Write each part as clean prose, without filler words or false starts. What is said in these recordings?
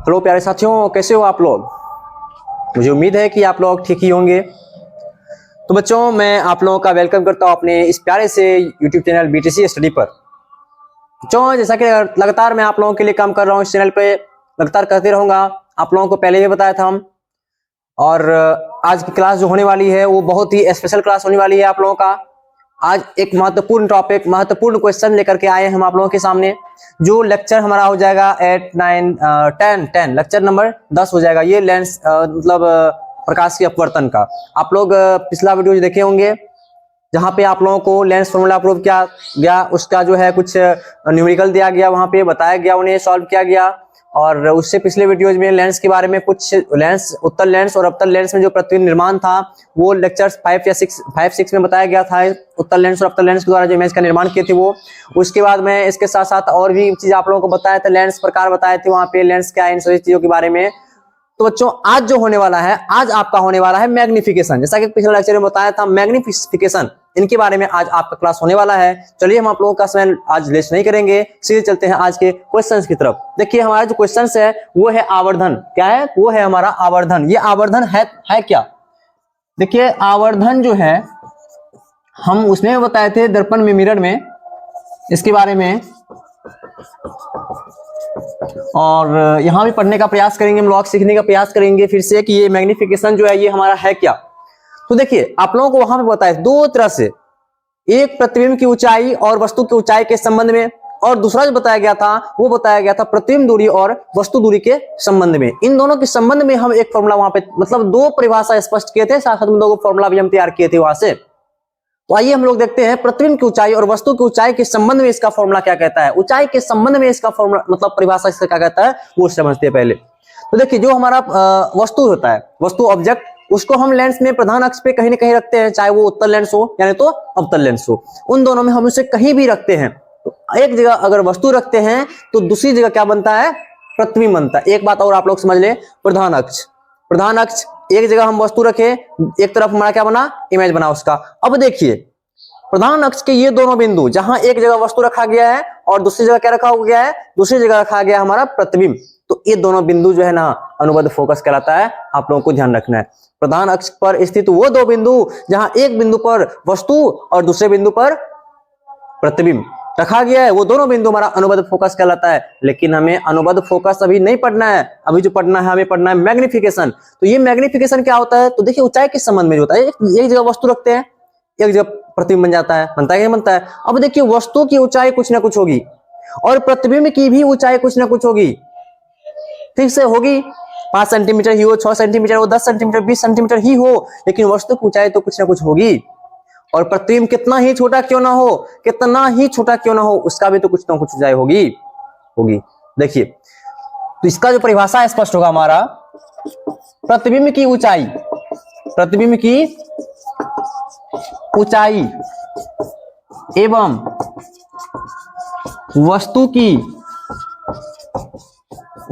Hello प्यारे साथियों, कैसे हो आप लोग। मुझे उम्मीद है कि आप लोग ठीक ही होंगे। तो बच्चों, मैं आप लोगों का वेलकम करता हूं अपने इस प्यारे से यूट्यूब चैनल बीटीसी स्टडी पर। बच्चों, जैसा कि लगातार मैं आप लोगों के लिए काम कर रहा हूं, इस चैनल पे लगातार करते रहूंगा। आप लोगों को पहले ही बताया था हम। और आज की क्लास जो होने वाली है वो बहुत ही स्पेशल क्लास होने वाली है आप लोगों का। आज एक महत्वपूर्ण टॉपिक, महत्वपूर्ण क्वेश्चन लेकर के आए हम आप लोगों के सामने। जो लेक्चर हमारा हो जाएगा 8, 9, 10 लेक्चर नंबर 10 हो जाएगा ये लेंस मतलब प्रकाश की अपवर्तन का। आप लोग पिछला वीडियो देखे होंगे जहां पे आप लोगों को लेंस फॉर्मूला प्रूव किया गया, उसका जो है कुछ न्यूमेरिकल दिया गया, वहां पे बताया गया, उन्हें सॉल्व किया गया। और उससे पिछले वीडियोज में लेंस के बारे में कुछ लेंस, उत्तल लेंस और अवतल लेंस में जो प्रतिबिंब निर्माण था वो लेक्चर्स 5 में बताया गया था। उत्तल लेंस और अवतल लेंस के द्वारा जो इमेज का निर्माण किए थे वो। उसके बाद में इसके साथ साथ और भी चीज आप लोगों को बताया था, लेंस प्रकार बताए थे वहां पे, लेंस क्या है, इन सभी चीजों के बारे में। तो बच्चों, आज जो होने वाला है, आज आपका होने वाला है मैग्निफिकेशन। जैसा कि पिछले लेक्चर में बताया था, मैग्निफिकेशन, इनके बारे में आज आपका क्लास होने वाला है। चलिए, हम आप लोगों का समय आज वेस्ट नहीं करेंगे, सीधे चलते हैं आज के क्वेश्चंस की तरफ। देखिए, हमारा जो क्वेश्चंस है वो है आवर्धन। क्या है? वो है हमारा आवर्धन। ये आवर्धन है क्या? देखिए, आवर्धन जो है हम उसमें बताए थे दर्पण में, मिरर में, इसके बारे में। और यहां भी पढ़ने का प्रयास करेंगे, हम लोग सीखने का प्रयास करेंगे फिर से कि ये मैग्निफिकेशन जो है ये हमारा है क्या। तो देखिए, आप लोगों को वहां पे बताया दो तरह से, एक प्रतिबिंब की ऊंचाई और वस्तु की ऊंचाई के संबंध में, और दूसरा जो बताया गया था वो बताया गया था प्रतिबिंब दूरी और वस्तु दूरी के संबंध में। इन दोनों के संबंध में हम एक फॉर्मूला वहां पे, मतलब दो परिभाषा स्पष्ट किए थे, साथ साथ में दो फॉर्मूला भी हम तैयार किए थे वहां से। तो आइए हम लोग देखते हैं प्रतिबिंब की ऊंचाई और वस्तु की ऊंचाई के संबंध में इसका फॉर्मूला क्या कहता है। ऊंचाई के संबंध में इसका फॉर्मूला, मतलब परिभाषा इसका क्या कहता है वो समझते हैं पहले। तो देखिए, जो हमारा वस्तु होता है, वस्तु ऑब्जेक्ट, उसको हम लेंस में प्रधान अक्ष पे कहीं ना कहीं रखते हैं, चाहे वो उत्तल लेंस हो यानी तो अवतल लेंस हो। उन दोनों में हम उसे कहीं भी रखते हैं। तो एक जगह अगर वस्तु रखते हैं तो दूसरी जगह क्या बनता है? प्रतिबिंब बनता है। एक बात और आप लोग समझ ले, प्रधान अक्ष, प्रधान अक्ष, एक जगह हम वस्तु रखे, एक तरफ हमारा क्या बना? इमेज बना उसका। अब देखिए, प्रधान अक्ष के ये दोनों बिंदु, जहां एक जगह वस्तु रखा गया है और दूसरी जगह क्या रखा गया है? दूसरी जगह रखा गया हमारा प्रतिबिंब। तो ये दोनों बिंदु जो है ना, अनुबद्ध फोकस कहलाता है। आप लोगों को ध्यान रखना है, प्रधान अक्ष पर स्थित वो दो बिंदु जहां एक बिंदु पर वस्तु और दूसरे बिंदु पर प्रतिबिंब रखा गया है, वो दोनों बिंदु हमारा अनुबद्ध फोकस कहलाता है। लेकिन हमें अनुबद्ध फोकस अभी नहीं पढ़ना है, अभी जो पढ़ना है, हमें पढ़ना है मैग्निफिकेशन। तो ये मैग्निफिकेशन क्या होता है? तो देखिए, ऊंचाई के संबंध में जो होता है, एक जगह वस्तु रखते हैं, एक जगह प्रतिबिंब बन जाता है, बनता है कि नहीं बनता है। अब देखिए, वस्तु की ऊंचाई कुछ ना कुछ होगी और प्रतिबिंब की भी ऊंचाई कुछ ना कुछ होगी, ठीक से होगी। 5 सेंटीमीटर ही हो, 6 सेंटीमीटर हो, 10 सेंटीमीटर, 20 सेंटीमीटर ही हो, लेकिन वस्तु की ऊंचाई तो कुछ ना कुछ होगी। और प्रतिबिंब कितना ही छोटा क्यों ना हो, कितना ही छोटा क्यों ना हो, उसका भी तो कुछ ना कुछ ऊंचाई होगी। देखिए, तो इसका जो परिभाषा है स्पष्ट होगा हमारा, प्रतिबिंब की ऊंचाई, प्रतिबिंब की ऊंचाई एवं वस्तु की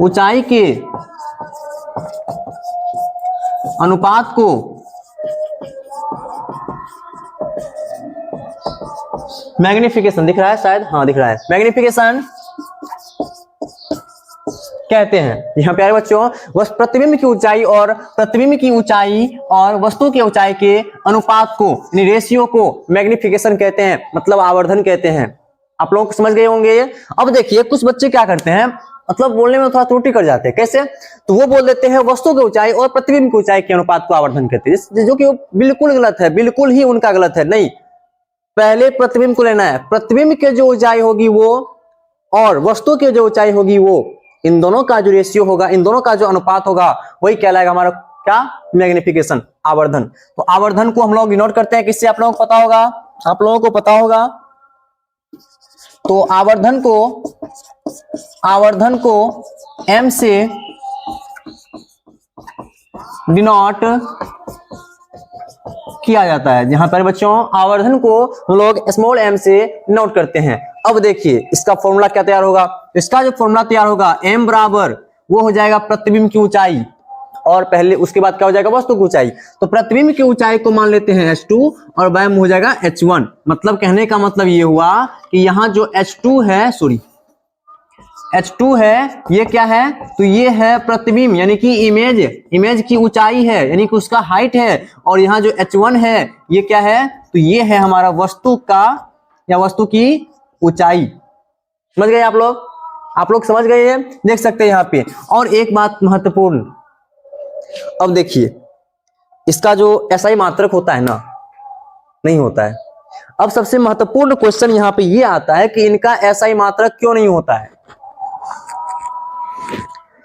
ऊंचाई के अनुपात को मैग्निफिकेशन, दिख रहा है शायद, हाँ दिख रहा है, मैग्निफिकेशन कहते हैं। यहां प्यारे बच्चों, प्रतिबिंब की ऊंचाई और प्रतिबिंब की ऊंचाई और वस्तु की ऊंचाई के अनुपात को, यानी रेशियो को मैग्निफिकेशन कहते हैं, मतलब आवर्धन कहते हैं। आप लोग समझ गए होंगे। अब देखिए, कुछ बच्चे क्या करते हैं, मतलब बोलने में थोड़ा त्रुटि कर जाते हैं। कैसे? तो वो बोल देते हैं वस्तु की ऊंचाई और प्रतिबिंब की ऊंचाई के अनुपात को आवर्धन कहते हैं, जो कि बिल्कुल गलत है, बिल्कुल ही उनका गलत है। नहीं, पहले प्रतिबिंब को लेना है, प्रतिबिंब की जो ऊंचाई होगी वो और वस्तु की जो ऊंचाई होगी वो, इन दोनों का जो रेशियो होगा, इन दोनों का जो अनुपात होगा, वही कहलाएगा हमारा क्या? मैग्निफिकेशन, आवर्धन। तो आवर्धन को हम लोग डिनोट करते हैं किससे? आप लोगों को पता होगा, आप लोगों को पता होगा। तो आवर्धन को m से डिनोट किया जाता है। जहां पर बच्चों आवर्धन को हम लोग स्मॉल m से नोट करते हैं। अब देखिए, इसका फॉर्मूला क्या तैयार होगा? इसका जो फॉर्मूला तैयार होगा, m बराबर वो हो जाएगा प्रतिबिंब की ऊंचाई, और पहले उसके बाद क्या हो जाएगा? वस्तु की ऊंचाई। तो प्रतिबिंब की ऊंचाई को मान लेते हैं h2 और वैम हो जाएगा h1। मतलब कहने का मतलब ये हुआ कि यहाँ जो h2 है, सॉरी H2 है, ये क्या है, तो ये है प्रतिबिंब यानी कि इमेज की ऊंचाई है, यानी कि उसका हाइट है। और यहाँ जो H1 है ये क्या है, तो ये है हमारा वस्तु का या वस्तु की ऊंचाई। समझ गए आप लोग समझ गए हैं, देख सकते हैं यहाँ पे। और एक बात महत्वपूर्ण, अब देखिए इसका जो SI मात्रक होता है ना, नहीं होता है। अब सबसे महत्वपूर्ण क्वेश्चन यहाँ पे ये आता है कि इनका SI मात्रक क्यों नहीं होता है,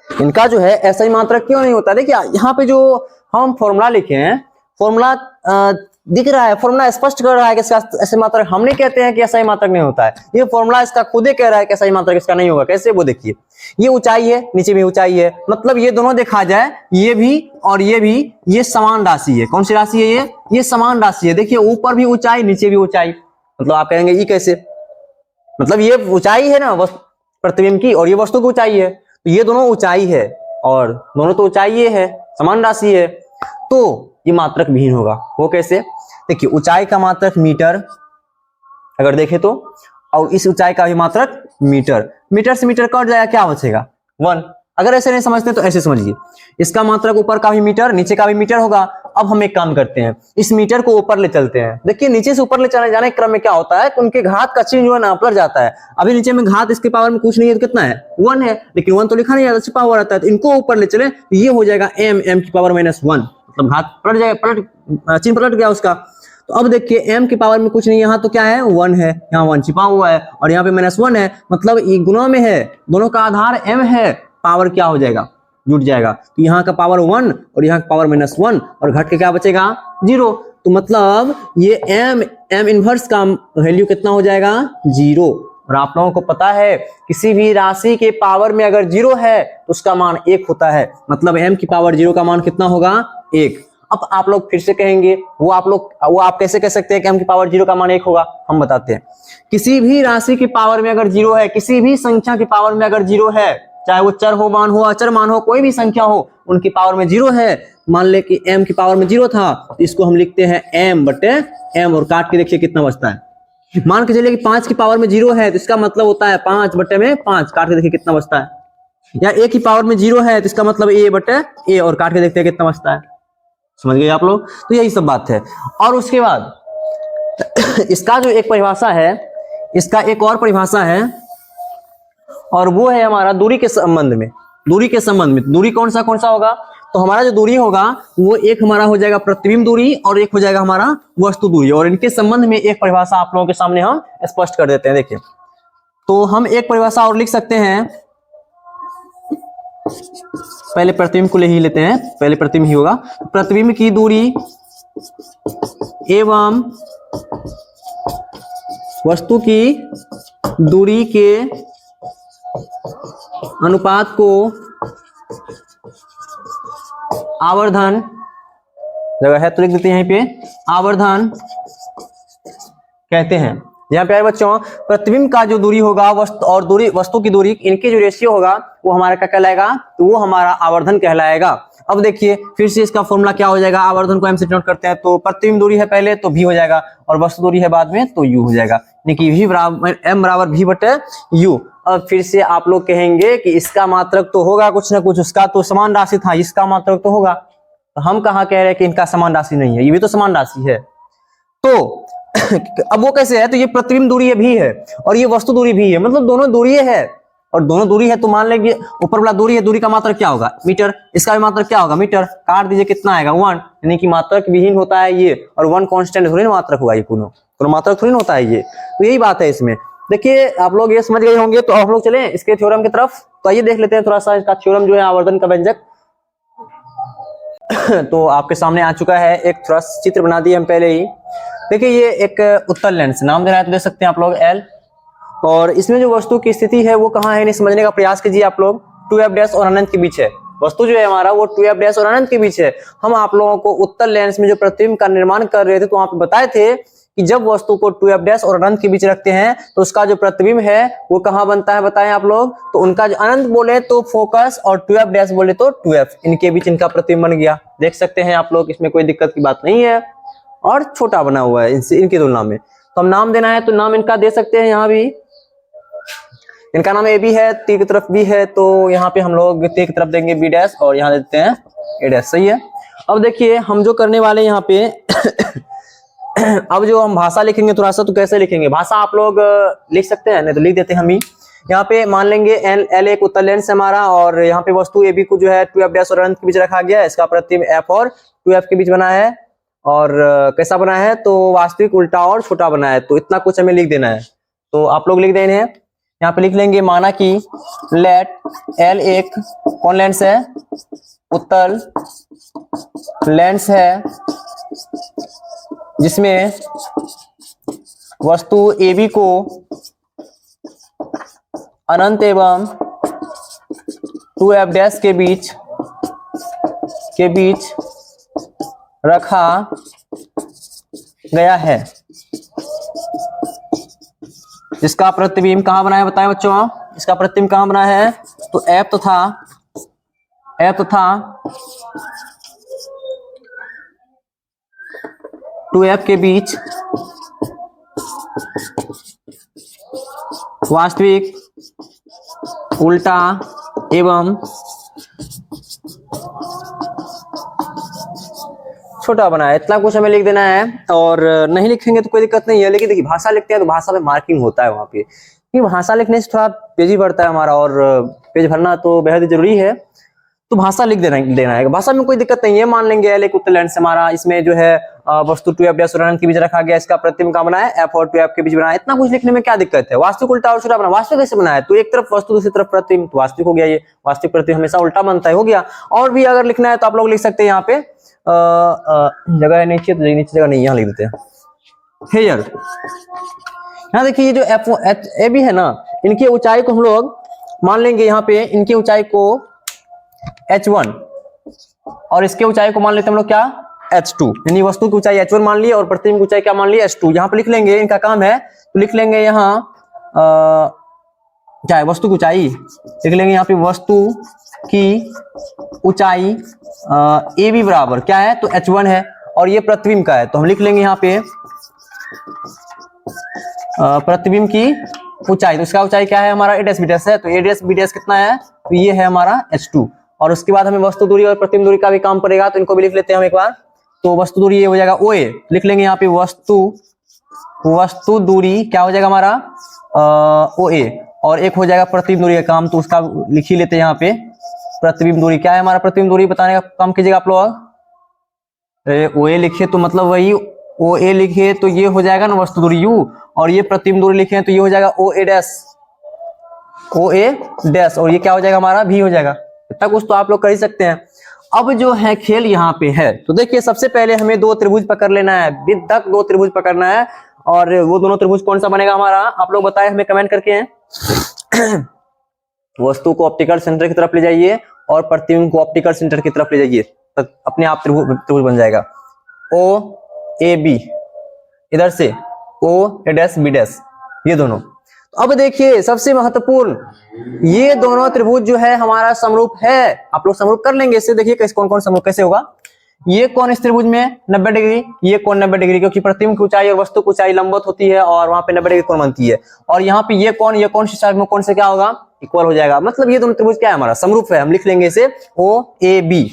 इनका जो है SI मात्रक क्यों नहीं होता है। देखिए यहाँ पे जो हम फॉर्मूला लिखे हैं, फॉर्मूला दिख रहा है, फॉर्मूला स्पष्ट कर रहा है कि इसका SI मात्रक, हमने कहते हैं कि SI मात्रक नहीं होता है, ये फॉर्मूला इसका खुद ही कह रहा है कि SI मात्रक इसका नहीं होगा। कैसे, वो देखिए, ये ऊंचाई है, नीचे भी ऊंचाई है, मतलब ये दोनों देखा जाए, ये भी और ये भी, ये समान राशि है। कौन सी राशि है ये समान राशि है। देखिए ऊपर भी ऊंचाई, नीचे भी ऊंचाई, मतलब आप कहेंगे ये कैसे, मतलब ये ऊंचाई है ना प्रतिबिंब की और ये वस्तु की ऊंचाई है, तो ये दोनों ऊंचाई है और दोनों तो ऊंचाई ये है, समान राशि है, तो ये मात्रक विहीन होगा। वो कैसे, देखिए ऊंचाई का मात्रक मीटर अगर देखें तो, और इस ऊंचाई का भी मात्रक मीटर से मीटर कट जाएगा, क्या बचेगा 1। अगर ऐसे नहीं समझते तो ऐसे समझिए, इसका मात्रक ऊपर का भी मीटर, नीचे का भी मीटर होगा। अब हम एक काम करते हैं, इस मीटर को ऊपर ले चलते हैं। देखिए नीचे से ऊपर ले चले जाने के क्रम में क्या होता है कि उनके घात का चिन्ह जो है ना पलट जाता है। अभी नीचे में घात इसके पावर में कुछ नहीं है तो कितना है 1 है, लेकिन 1 तो लिखा नहीं जाता, छिपा हुआ रहता है। तो इनको ऊपर ले चले तो ये हो जाएगा m की पावर -1, मतलब घात पलट जाएगा, चिन्ह पलट गया उसका। तो अब देखिए m की पावर में कुछ नहीं, यहाँ तो क्या है 1 है, यहाँ 1 छिपा हुआ है और यहाँ पे -1 है, मतलब ये गुणा में है, दोनों का आधार m है, पावर क्या हो जाएगा, जुट जाएगा। तो यहाँ का पावर 1 और यहाँ का पावर -1 और घट के क्या बचेगा 0। तो मतलब ये m इनवर्स का वैल्यू कितना हो जाएगा 0। और आप लोगों को पता है किसी भी राशि के पावर में अगर 0 है तो उसका मान 1 होता है, मतलब m की पावर 0 का मान कितना होगा 1। अब आप लोग फिर से कहेंगे वो आप कैसे कह सकते हैं कि m की पावर 0 का मान 1 होगा, हम बताते हैं। किसी भी राशि की पावर में अगर 0 है, किसी भी संख्या की पावर में अगर 0 है, चाहे वो चर हो, मान हो, अचर मान हो, कोई भी संख्या हो, उनकी पावर में 0 है। मान ले कि m की पावर में 0 था, तो इसको हम लिखते हैं m/m और काट के देखिए कितना बचता है। मान के चलिए कि 5 की पावर में 0 है, तो इसका मतलब होता है 5/5, काट के देखिए कितना बचता है। या a की पावर में 0 है, तो इसका मतलब a/a और काट के देखते हैं कितना बचता है। समझ गए आप लोग, तो यही सब बात है। और उसके बाद इसका जो एक परिभाषा है, इसका एक और परिभाषा है, और वो है हमारा दूरी के संबंध में। दूरी कौन सा होगा, तो हमारा जो दूरी होगा वो एक हमारा हो जाएगा प्रतिबिंब दूरी और एक हो जाएगा हमारा वस्तु दूरी। और इनके संबंध में एक परिभाषा आप लोगों के सामने हम स्पष्ट कर देते हैं। देखिए, तो हम एक परिभाषा और लिख सकते हैं, पहले प्रतिबिंब को ले ही लेते हैं, पहले प्रतिबिंब ही होगा। प्रतिबिंब की दूरी एवं वस्तु की दूरी के अनुपात को आवर्धन, जगह है तो लिख देते हैं यहीं पे, आवर्धन कहते हैं। यहाँ पे बच्चों प्रतिबिंब का जो दूरी होगा वस्तु की दूरी, इनके जो रेशियो होगा वो हमारा क्या कहलाएगा, तो वो हमारा आवर्धन कहलाएगा। अब देखिए फिर से इसका फॉर्मूला क्या हो जाएगा, आवर्धन को m से डिनोट करते हैं, तो प्रतिबिंब दूरी है पहले तो v हो जाएगा और वस्तु दूरी है बाद में तो u हो जाएगा, यानी कि m बराबर v/u। अब फिर से आप लोग कहेंगे कि इसका मात्रक तो होगा कुछ ना कुछ, उसका तो समान राशि था, इसका मात्रक तो होगा। तो हम कहाँ कह रहे हैं कि इनका समान राशि नहीं है, ये भी तो समान राशि है। तो अब वो कैसे है, तो ये प्रतिबिंब दूरी भी है और ये वस्तु दूरी भी है, मतलब दोनों दूरी है। और दोनों दूरी है तो मान लेंगे ऊपर वाला दूरी है, दूरी का मात्रक क्या होगा मीटर, इसका भी मात्रक क्या होगा मीटर, काट दीजिए कितना आएगा 1, यानी कि मात्रक विहीन होता है ये, और 1 कांस्टेंट थोड़ी ना मात्रक होगा, ये कोनो मात्रक थोड़ी ना होता है ये। तो यही बात है इसमें। देखिए आप लोग ये समझ गए होंगे, तो हम लोग चले इसके थ्योरम की तरफ। तो आइए देख लेते हैं थोड़ा सा इसका थ्योरम जो है आवर्धन का व्यंजक। तो आपके सामने आ चुका है, एक थोड़ा चित्र बना दिया हम पहले ही। देखिए ये एक उत्तल लेंस, नाम दे रहा है तो दे सकते हैं आप लोग L, और इसमें जो वस्तु की स्थिति है वो कहाँ है, नहीं समझने का प्रयास कीजिए आप लोग। 2f' और अनंत के बीच है वस्तु जो है हमारा, वो 2f' और अनंत के बीच है। हम आप लोगों को उत्तल लेंस में जो प्रतिबिंब का निर्माण कर रहे थे तो वहां पे बताए थे कि जब वस्तु को 2f' और अनंत के बीच रखते हैं तो उसका जो प्रतिबिंब है वो कहाँ बनता है, बताएं आप लोग। तो उनका जो अनंत बोले तो फोकस और 2f' बोले तो 2f, इनके बीच इनका प्रतिबिंब बन गया। देख सकते हैं आप लोग, इसमें कोई दिक्कत की बात नहीं है और छोटा बना हुआ है इनकी तुलना में। तो हम नाम देना है तो नाम इनका दे सकते हैं यहाँ भी। इनका नाम ए बी है, ती की तरफ बी है, तो यहाँ पे हम लोग ती की तरफ देंगे बी डैश और यहाँ देते हैं ए डैश। सही है। अब देखिए हम जो करने वाले यहाँ पे अब जो हम भाषा लिखेंगे थोड़ा सा, तो कैसे लिखेंगे भाषा आप लोग लिख सकते हैं, नहीं तो लिख देते हैं हम ही। यहाँ पे मान लेंगे एल एक उत्तर लेंस है हमारा, और यहाँ पे वस्तु ए बी को जो है 2f डैश और अनंत के बीच रखा गया है। इसका प्रतिबिंब f और 2f के बीच बना है, और कैसा बना है, तो वास्तविक उल्टा और छोटा बना है। तो इतना कुछ हमें लिख देना है, तो आप लोग लिख देने हैं। यहाँ पे लिख लेंगे माना कि लेट एल एक कौन लेंस है, उत्तल लेंस है, जिसमें वस्तु ए बी को अनंत एवं 2f डैश के बीच रखा गया है, जिसका प्रतिबिंब कहाँ बना है बताएं बच्चों, इसका प्रतिबिंब कहाँ बना है, तो f तथा 2f के बीच वास्तविक उल्टा एवं छोटा बना है। इतना कुछ हमें लिख देना है, और नहीं लिखेंगे तो कोई दिक्कत नहीं है। लेकिन देखिए भाषा लिखते हैं तो भाषा में मार्किंग होता है वहां पे, क्योंकि भाषा लिखने से थोड़ा पेज ही बढ़ता है हमारा, और पेज भरना तो बेहद जरूरी है। तो भाषा लिख देना है, भाषा में कोई दिक्कत नहीं है। मान लेंगे एल एक उत्तर लेंस हमारा, इसमें जो है वस्तु 2f डैश और अनंत के बीच रखा गया, इसका प्रतिबिंब कहाँ बना है, f और 2f के बीच बना है। इतना कुछ लिखने में क्या दिक्कत है। वास्तविक उल्टा और छोटा बना, वास्तविक कैसे बना है, तो एक तरफ वस्तु दूसरी तरफ प्रतिबिंब, तो वास्तविक हो गया। ये वास्तविक प्रतिबिंब हमेशा उल्टा बनता है, हो गया। और भी अगर लिखना है तो आप लोग लिख सकते हैं, यहाँ पे जगह है नीचे, तो नीचे जगह नहीं, यहाँ लिख देते हैं हेयर। यहाँ देखिए ये जो एफ ए बी है ना, इनकी ऊंचाई को हम लोग मान लेंगे, यहाँ पे इनकी ऊंचाई को h1 और इसके ऊंचाई को मान लेते हैं हम लोग क्या, h2, यानी वस्तु की ऊंचाई h1 मान ली और प्रतिबिंब की ऊंचाई क्या मान ली, h2। यहाँ पे लिख लेंगे, इनका काम है तो लिख लेंगे यहाँ क्या है, वस्तु की ऊंचाई लिख लेंगे। यहाँ पे वस्तु की ऊंचाई ए बी बराबर क्या है, तो h1 है, और ये प्रतिबिंब का है, तो हम लिख लेंगे यहाँ पे प्रतिबिंब की ऊंचाई, तो इसका ऊंचाई क्या है हमारा, ए डैश बी डैश है, तो ए डैश बी डैश कितना है, तो ये है हमारा h2। और उसके बाद हमें वस्तु दूरी और प्रतिबिंब दूरी का भी काम पड़ेगा, तो इनको भी लिख लेते हैं हम एक बार। तो वस्तु दूरी ये हो जाएगा OA, लिख लेंगे यहाँ पे वस्तु दूरी क्या हो जाएगा हमारा OA, और एक हो जाएगा प्रतिबिंब दूरी का काम, तो उसका लिख ही लेते हैं यहाँ पे। प्रतिबिंब दूरी क्या है हमारा, प्रतिबिंब दूरी बताने का काम कीजिएगा आप लोग। OA लिखे तो मतलब वही OA लिखे तो ये हो जाएगा ना वस्तु दूरी U, और ये प्रतिबिंब दूरी लिखे तो ये हो जाएगा OA डैश, और ये क्या हो जाएगा हमारा V हो जाएगा। इतना कुछ तो आप लोग कर ही सकते हैं। अब जो है खेल यहाँ पे है, तो देखिए सबसे पहले हमें दो त्रिभुज पकड़ लेना है, विद्धक दो त्रिभुज पकड़ना है, और वो दोनों त्रिभुज कौन सा बनेगा हमारा, आप लोग बताएं हमें कमेंट करके हैं। वस्तु को ऑप्टिकल सेंटर की तरफ ले जाइए और प्रतिबिंब को ऑप्टिकल सेंटर की तरफ ले जाइए, तो अपने आप त्रिभुज बन जाएगा। OAB इधर से OA डैश B डैश, ये दोनों। अब देखिए सबसे महत्वपूर्ण, ये दोनों त्रिभुज जो है हमारा समरूप है। आप लोग समरूप कर लेंगे इससे, देखिए कौन कौन समरूप कैसे होगा। ये कौन इस त्रिभुज में 90 डिग्री, ये कौन 90 डिग्री, क्योंकि प्रतिबिंब की ऊंचाई और वस्तु की ऊंचाई लंबवत होती है और वहां पे 90 डिग्री कोण बनती है। और यहाँ पे ये कौन कौन से क्या होगा, इक्वल हो जाएगा। मतलब ये दोनों त्रिभुज क्या है हमारा, समरूप है। हम लिख लेंगे इसे OAB,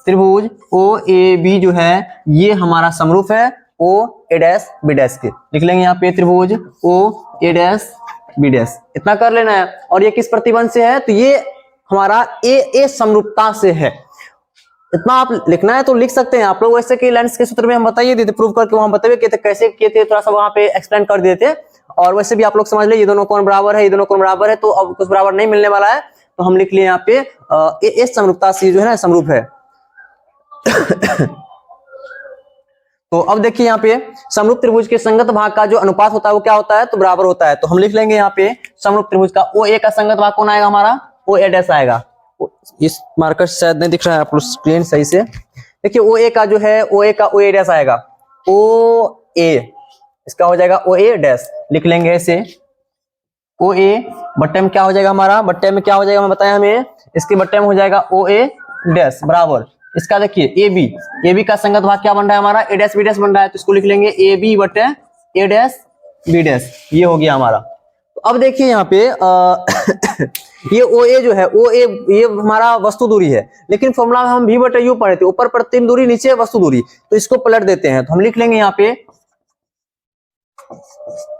त्रिभुज OAB जो है ये हमारा समरूप है OA डैश B डैश के। लिख लेंगे यहाँ पे त्रिभुज OA डैश B डैश, इतना कर लेना है। और ये किस प्रतिबंध से है, तो ये हमारा AA समरूपता से है। इतना आप लिखना है तो लिख सकते हैं आप लोग। वैसे कि लेंस के सूत्र में हम बताइए देते, प्रूव करके वहां बताइए कि कैसे किए थे, थोड़ा सा वहां पे एक्सप्लेन कर देते। और वैसे भी आप लोग समझ ले ये दोनों कोण बराबर है, ये दोनों कोण बराबर है, तो अब कुछ बराबर नहीं मिलने वाला है, तो हम लिख लिए यहाँ पे AA समरूपता से जो है ना समरूप है। तो अब देखिए यहाँ पे समरूप त्रिभुज के संगत भाग का जो अनुपात होता है वो क्या होता है, तो बराबर होता है। तो हम लिख लेंगे यहाँ पे समरूप त्रिभुज का OA का संगत भाग कौन आएगा हमारा, OA डैश आएगा। इस मार्कर शायद नहीं दिख रहा है आप लोग स्क्रीन सही से, देखिए OA का जो है OA का OA डैश आएगा, OA इसका हो जाएगा OA डैश। लिख लेंगे ऐसे OA बट्टे में क्या हो जाएगा हमारा, बट्टे में क्या हो जाएगा मैं बताया हमें, इसके बट्टे में हो जाएगा OA डैश बराबर इसका देखिए AB का संगत भाग क्या बन रहा है हमारा, A डैश B डैश बन रहा है, तो इसको लिख लेंगे AB बटे A डैश B डैश, ये हो गया हमारा। अब देखिए यहाँ पे ये ओ ए जो है ओ ए ये हमारा वस्तु दूरी है, लेकिन फॉर्मूला में हम v बटे u पढ़े थे, ऊपर प्रतिबिंब दूरी नीचे वस्तु दूरी, तो इसको पलट देते हैं। तो हम लिख लेंगे यहाँ पे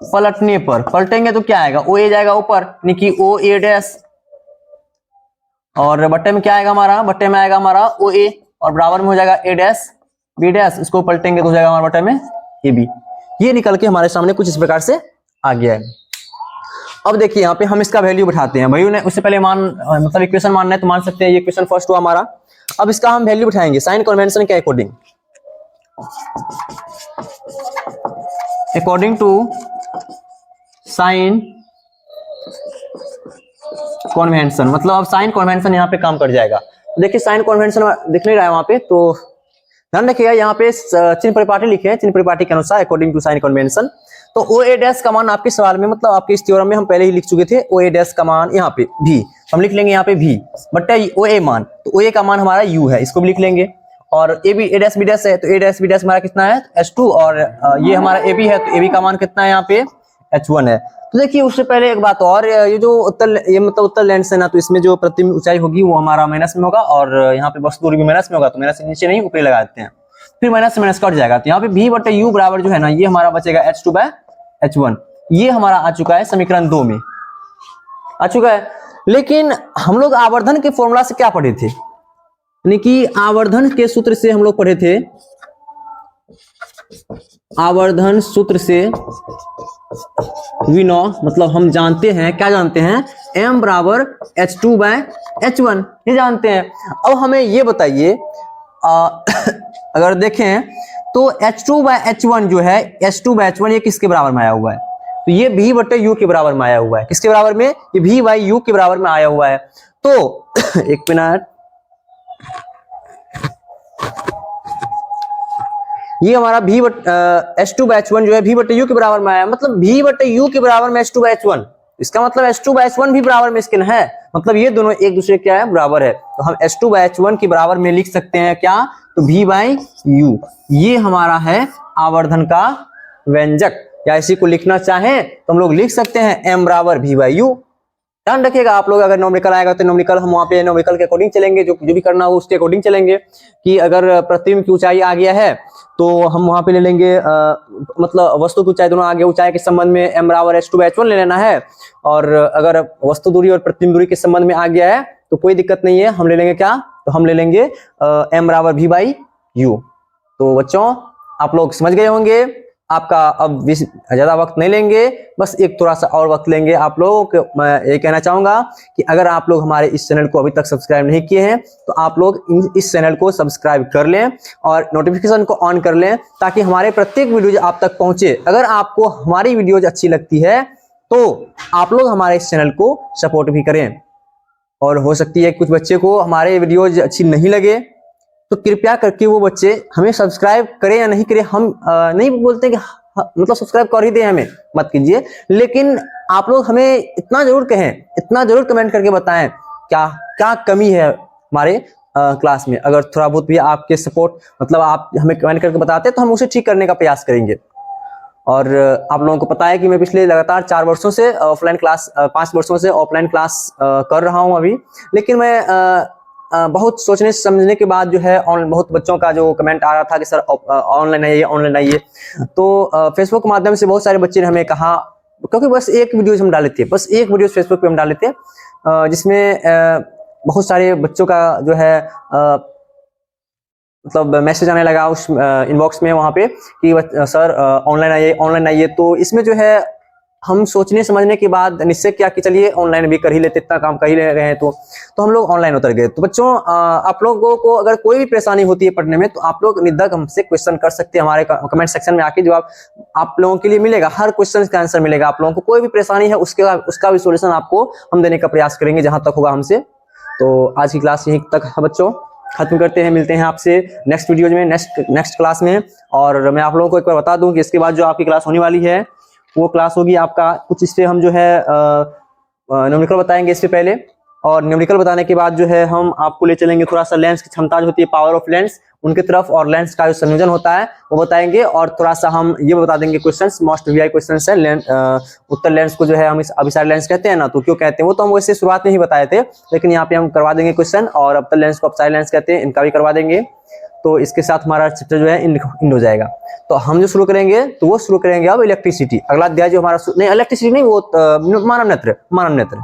पलटने पर, पलटेंगे तो क्या आएगा, ओ ए जाएगा ऊपर यानी कि ओ ए डैश, और बट्टे में क्या आएगा हमारा, बट्टे में आएगा हमारा ओ ए, और बराबर में हो जाएगा ए डैश बी डैश, इसको पलटेंगे तो हो जाएगा हमारे बट्टे में ए बी। ये निकल के हमारे सामने कुछ इस प्रकार से आ गया है। अब देखिए यहाँ पे हम इसका वैल्यू बैठाते हैं, भाई ने उससे पहले मतलब इक्वेशन मानना है तो मान सकते हैं, ये इक्वेशन फर्स्ट हुआ हमारा। अब इसका हम वैल्यू बैठाएंगे साइन कन्वेंशन के according, according to sign convention, मतलब अब साइन कन्वेंशन यहाँ पे काम कर जाएगा। देखिए साइन कन्वेंशन दिख नहीं रहा है वहां पे, तो ध्यान रखिएगा यहाँ पे चिन्ह परिपाटी लिखे हैं, चिन्ह परिपाटी के अनुसार अकॉर्डिंग टू साइन कन्वेंशन। तो ओ ए डैश का मान आपके सवाल में, मतलब आपके इस थ्योरम में हम पहले ही लिख चुके थे, ओ ए डैश का मान यहाँ पे भी हम लिख लेंगे, यहाँ पे भी बट्टा ओ ए मान, तो ओ ए का मान हमारा यू है, इसको भी लिख लेंगे। और A B A dash B dash है, तो ए डैश बी डैश हमारा कितना है h2, और ये हमारा ए बी है, तो ए बी का मान कितना है यहाँ पे h1 है। तो देखिए उससे पहले एक बात और, ये जो ये मतलब उत्तर लेंस है ना, तो इसमें जो प्रतिबिंब ऊंचाई होगी वो हमारा माइनस में होगा, और यहाँ पे वस्तु दूरी भी माइनस में होगा, तो माइनस नीचे नहीं ऊपर लगा देते हैं, फिर माइनस से माइनस कट जाएगा। तो यहाँ पे v बटे u बराबर जो है ना, ये हमारा बचेगा h2 बाय h1, ये हमारा आ चुका है समीकरण 2 में आ चुका है। लेकिन हम लोग आवर्धन के फॉर्मूला से क्या पढ़े थे, यानी कि आवर्धन के सूत्र से हम लोग पढ़े थे, आवर्धन सूत्र से v0, मतलब हम जानते हैं, क्या जानते हैं, m बराबर h2 बाय h1, ये जानते हैं। अब हमें ये बताइए अगर देखें तो h2 बाय h1 जो है, h2 बाय h1 ये किसके बराबर में आया हुआ है, तो ये v बटे u के बराबर में आया हुआ है। किसके बराबर में, ये v बाई u के बराबर में आया हुआ है। तो एक मिनट, ये हमारा v h2 बाय h1 जो है v बटे u के बराबर में आया, मतलब v बटे u के बराबर में h2 बाय h1, इसका मतलब h2 बाय h1 भी बराबर में इसके है, मतलब ये दोनों एक दूसरे क्या है, बराबर है। तो हम h2 बाय h1 के बराबर में लिख सकते हैं क्या, तो v बाई u, ये हमारा है आवर्धन का व्यंजक, या इसी को लिखना चाहें तो हम लोग लिख सकते हैं m बराबर v बाई u। ध्यान रखिएगा आप लोग, अगर नॉमिकल आएगा तो नॉमिकल हम वहां पे नॉमिकल के अकॉर्डिंग चलेंगे, जो भी करना हो उसके अकॉर्डिंग चलेंगे, कि अगर प्रतिबिंब की ऊंचाई आ गया है तो हम वहां पे ले लेंगे मतलब वस्तु की ऊंचाई दोनों आ गया, ऊंचाई के संबंध में m बराबर h2 बाय h1 ले लेना है, और अगर वस्तु दूरी और प्रतिबिंब दूरी के संबंध में आ गया है तो कोई दिक्कत नहीं है, हम ले लेंगे क्या, तो हम ले लेंगे m बराबर v बाई u। तो बच्चों आप लोग समझ गए होंगे, आपका अब ज्यादा वक्त नहीं लेंगे, बस एक थोड़ा सा और वक्त लेंगे आप लोगों को। मैं ये कहना चाहूंगा कि अगर आप लोग हमारे इस चैनल को अभी तक सब्सक्राइब नहीं किए हैं तो आप लोग इस चैनल को सब्सक्राइब कर लें और नोटिफिकेशन को ऑन कर लें, ताकि हमारे प्रत्येक वीडियोज आप तक पहुंचे। अगर आपको हमारी वीडियोज अच्छी लगती है तो आप लोग हमारे इस चैनल को सपोर्ट भी करें, और हो सकती है कुछ बच्चे को हमारे वीडियोज अच्छी नहीं लगे तो कृपया करके वो बच्चे हमें सब्सक्राइब करें या नहीं करें, हम नहीं बोलते कि मतलब सब्सक्राइब कर ही दें, हमें मत कीजिए, लेकिन आप लोग हमें इतना जरूर कहें, इतना जरूर कमेंट करके बताएं क्या क्या कमी है हमारे क्लास में। अगर थोड़ा बहुत भी आपके सपोर्ट, मतलब आप हमें कमेंट करके बताते हैं तो हम उसे ठीक करने का प्रयास करेंगे। और आप लोगों को पता है कि मैं पिछले लगातार 4 वर्षों से ऑफलाइन क्लास, 5 वर्षों से ऑफलाइन क्लास कर रहा हूं अभी, लेकिन मैं बहुत सोचने समझने के बाद जो है बहुत बच्चों का जो कमेंट आ रहा था कि सर ऑनलाइन आइए ऑनलाइन आइए, तो फेसबुक के माध्यम से बहुत सारे बच्चे ने हमें कहा, क्योंकि बस एक वीडियो हम डाले थे, बस एक वीडियो फेसबुक पे हम डाले थे जिसमें बहुत सारे बच्चों का जो है मतलब मैसेज आने लगा उस इनबॉक्स में वहां पे कि सर ऑनलाइन आइए। तो इसमें जो है हम सोचने समझने के बाद निश्चय किया कि चलिए ऑनलाइन भी कर ही लेते, इतना काम कर ही ले रहे हैं तो हम लोग ऑनलाइन उतर गए। तो बच्चों आप लोगों को अगर कोई भी परेशानी होती है पढ़ने में तो आप लोग निर्धक हमसे क्वेश्चन कर सकते हैं हमारे कमेंट सेक्शन में आके, जो आप लोगों के लिए मिलेगा, हर क्वेश्चन का आंसर मिलेगा। आप लोगों को कोई भी परेशानी है उसका भी सोल्यूशन आपको हम देने का प्रयास करेंगे जहां तक होगा हमसे। तो आज की क्लास यहीं तक है बच्चों, खत्म करते हैं, मिलते हैं आपसे नेक्स्ट वीडियो में, नेक्स्ट क्लास में। और मैं आप लोगों को एक बार बता दूं कि इसके बाद जो आपकी क्लास होने वाली है वो क्लास होगी आपका कुछ, इस पे हम जो है न्यूमेरिकल बताएंगे इससे पहले, और न्यूमेरिकल बताने के बाद जो है हम आपको ले चलेंगे थोड़ा सा लेंस की क्षमता जो होती है, पावर ऑफ लेंस उनकी तरफ, और लेंस का जो संयोजन होता है वो बताएंगे, और थोड़ा सा हम ये बता देंगे क्वेश्चंस, मोस्ट वीआई क्वेश्चंस है। उत्तर लेंस को जो है हम अभिसार लेंस कहते हैं ना, तो क्यों कहते हैं वो तो हम वैसे शुरुआत में ही बताए थे, लेकिन यहाँ पे हम करवा देंगे क्वेश्चन। और अवतल लेंस को अपसाइड लेंस कहते हैं, इनका भी करवा देंगे। तो इसके साथ हमारा चैप्टर जो है इन हो जाएगा। तो हम जो शुरू करेंगे तो वो शुरू करेंगे अब इलेक्ट्रिसिटी। अगला अध्याय जो हमारा नहीं इलेक्ट्रिसिटी नहीं, वो मानव नेत्र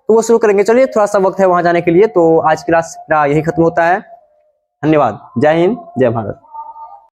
तो वो शुरू करेंगे। चलिए थोड़ा सा वक्त है वहां जाने के लिए। तो आज की क्लास यही खत्म होता है। धन्यवाद। जय हिंद, जय भारत।